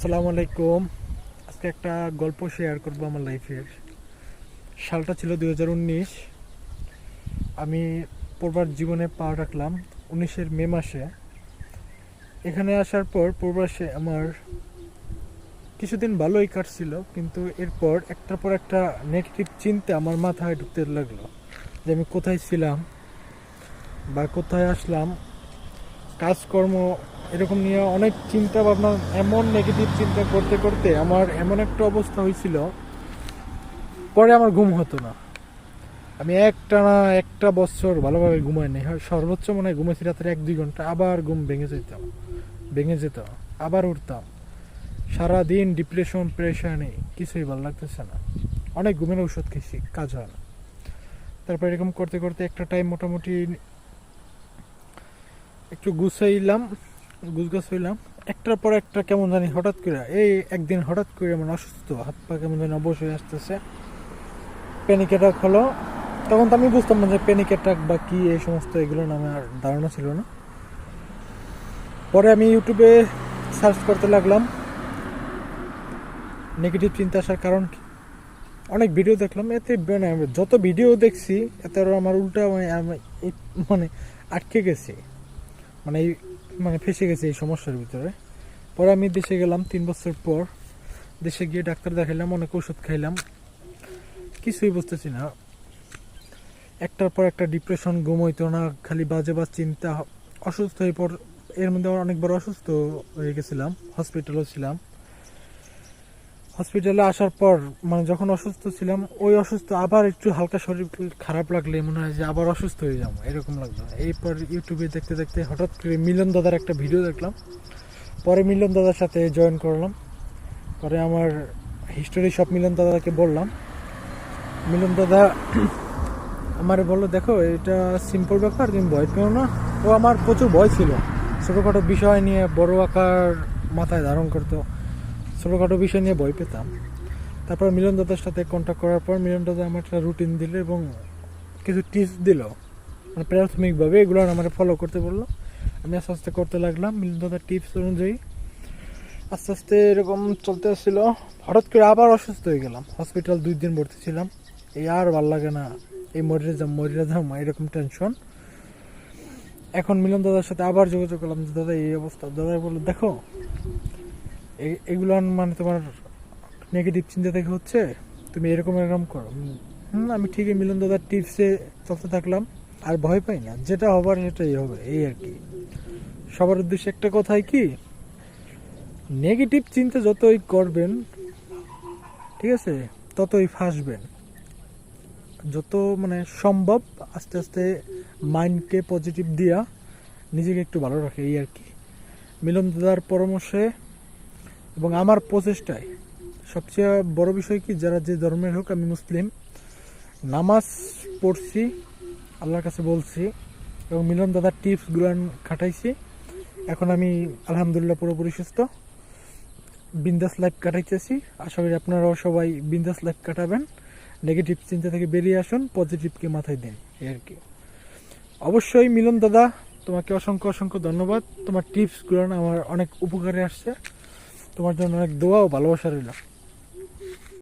আসসালামু আলাইকুম। আজকে একটা গল্প শেয়ার করবো আমার লাইফের। সালটা ছিল 2019। আমি পূর্বার জীবনে পা রাখলাম 19-এর মে মাসে। এখানে আসার পর পূর্বাসে আমার কিছুদিন ভালোই কাটছিল, কিন্তু এরপর একটার পর একটা নেগেটিভ চিন্তা আমার মাথায় ঢুকতে লাগলো যে আমি কোথায় ছিলাম বা কোথায় আসলাম, কাজকর্ম এরকম নিয়ে অনেক চিন্তা ভাবনা, এমন নেগেটিভ চিন্তা করতে করতে আমার এমন একটা অবস্থা হয়েছিল, পরে আমার ঘুম হতো না। আমি একটা বছর ভালোভাবে ঘুমাই নাই, সর্বোচ্চ মনে হয় ঘুমাইছি রাত্রে 1-2 ঘন্টা, আবার ঘুম ভেঙে যেত, আবার উঠতাম। সারাদিন ডিপ্রেশন, প্রেশানে, কিছুই ভালো লাগতেছে না। অনেক ঘুমের ওষুধ খেয়েছি, কাজ হয় না। তারপর এরকম করতে করতে একটা টাইম মোটামুটি একটু গুছগাছ হইলাম। একটার পর একটা কেমন জানি হঠাৎ করে একদিন হঠাৎ করে মানে অসুস্থ, হাত পা কেমন জানি অবশ হয়ে আসতেছে, প্যানিক অ্যাটাক হলো। তখন তো আমি বুঝতাম না যে প্যানিক অ্যাটাক বা কি, এই সমস্ত এগুলো নামে আর ধারণা ছিল না। পরে আমি ইউটিউবে সার্চ করতে লাগলাম নেগেটিভ চিন্তা আসার কারণ কি। অনেক ভিডিও দেখলাম, এতে মানে আমি যত ভিডিও দেখছি এতে আরো আমার উল্টা মানে আটকে গেছি, মানে মানে ফেসে গেছে এই সমস্যার ভিতরে। পরে আমি দেশে গেলাম 3 বছর পর। দেশে গিয়ে ডাক্তার দেখাইলাম, অনেক ওষুধ খাইলাম, কিছুই বুঝতেছি না। একটার পর একটা ডিপ্রেশন, ঘুম হইতো না, খালি বাজে চিন্তা, অসুস্থ হয়ে পর। এর মধ্যে অনেকবার অসুস্থ হয়ে গেছিলাম, হসপিটালও ছিলাম। হসপিটালে আসার পর মানে যখন অসুস্থ ছিলাম, ওই অসুস্থ আবার একটু হালকা শরীর খারাপ লাগলে মনে হয় যে আবার অসুস্থ হয়ে যাবো, এরকম লাগলো। এরপর ইউটিউবে দেখতে দেখতে হঠাৎ করে মিলন দাদার একটা ভিডিও দেখলাম। পরে মিলন দাদার সাথে জয়েন করলাম। পরে আমার হিস্টোরি সব মিলন দাদাকে বললাম। মিলন দাদা আমারে বললো, দেখো এটা সিম্পল ব্যাপার, তুমি ভয় পেও না। ও আমার প্রচুর ভয় ছিল, ছোটোখাটো বিষয় নিয়ে বড় আকার মাথায় ধারণ করতো, ছোটোখাটো বিষয় নিয়ে ভয় পেতাম। তারপর মিলন দাদার সাথে কন্ট্যাক্ট করার পর মিলন দাদা আমার একটা রুটিন দিল এবং কিছু টিপস দিল, মানে প্রাথমিকভাবে এগুলো আমার ফলো করতে বললো। আমি আস্তে আস্তে করতে লাগলাম মিলন দাদার টিপস অনুযায়ী। আস্তে আস্তে এরকম চলতে আসছিল। হঠাৎ করে আবার অসুস্থ হয়ে গেলাম, হসপিটাল 2 দিন ভর্তি ছিলাম। এই আর ভাল লাগে না, এই মরিয়া যাম এরকম টেনশন। এখন মিলন দাদার সাথে আবার যোগাযোগ করলাম যে দাদা এই অবস্থা। দাদা বললো, দেখো এগুলো মানে তোমার নেগেটিভ চিন্তা থেকে হচ্ছে, তুমি এরকম এরকম করো। আমি ঠিকই মিলন দাদার টিপসে চলতে থাকলাম। আর ভয় পাই না, যেটা হবার সেটাই হবে, এই আর কি। সবার উদ্দেশ্যে একটা কথাই কি, নেগেটিভ চিন্তা যতই করবেন, ঠিক আছে, ততই ফাঁসবেন। যত মানে সম্ভব আস্তে আস্তে মাইন্ডকে পজিটিভ দিয়া নিজেকে একটু ভালো রাখে, এই আর কি। মিলন দাদার পরামর্শে এবং আমার প্রচেষ্টায় সবচেয়ে বড় বিষয় কি, যারা যে ধর্মের হোক, আমি মুসলিম, নামাজ পড়ছি, আল্লাহর কাছে বলছি এবং মিলন দাদার টিপসগুলো খাটাইছি। এখন আমি আলহামদুলিল্লাহ পুরোপুরি সুস্থ, বিন্দাস লাইফ কাটাইতেছি। আশা করি আপনারাও সবাই বিন্দাস লাইফ কাটাবেন। নেগেটিভ চিন্তা থেকে বেরিয়ে আসুন, পজিটিভকে মাথায় দিন, এই আর কি। অবশ্যই মিলন দাদা, তোমাকে অসংখ্য অসংখ্য ধন্যবাদ। তোমার টিপসগুলো আমার অনেক উপকারে আসছে। তোমার জন্য অনেক দোয়া ও ভালোবাসা রইল।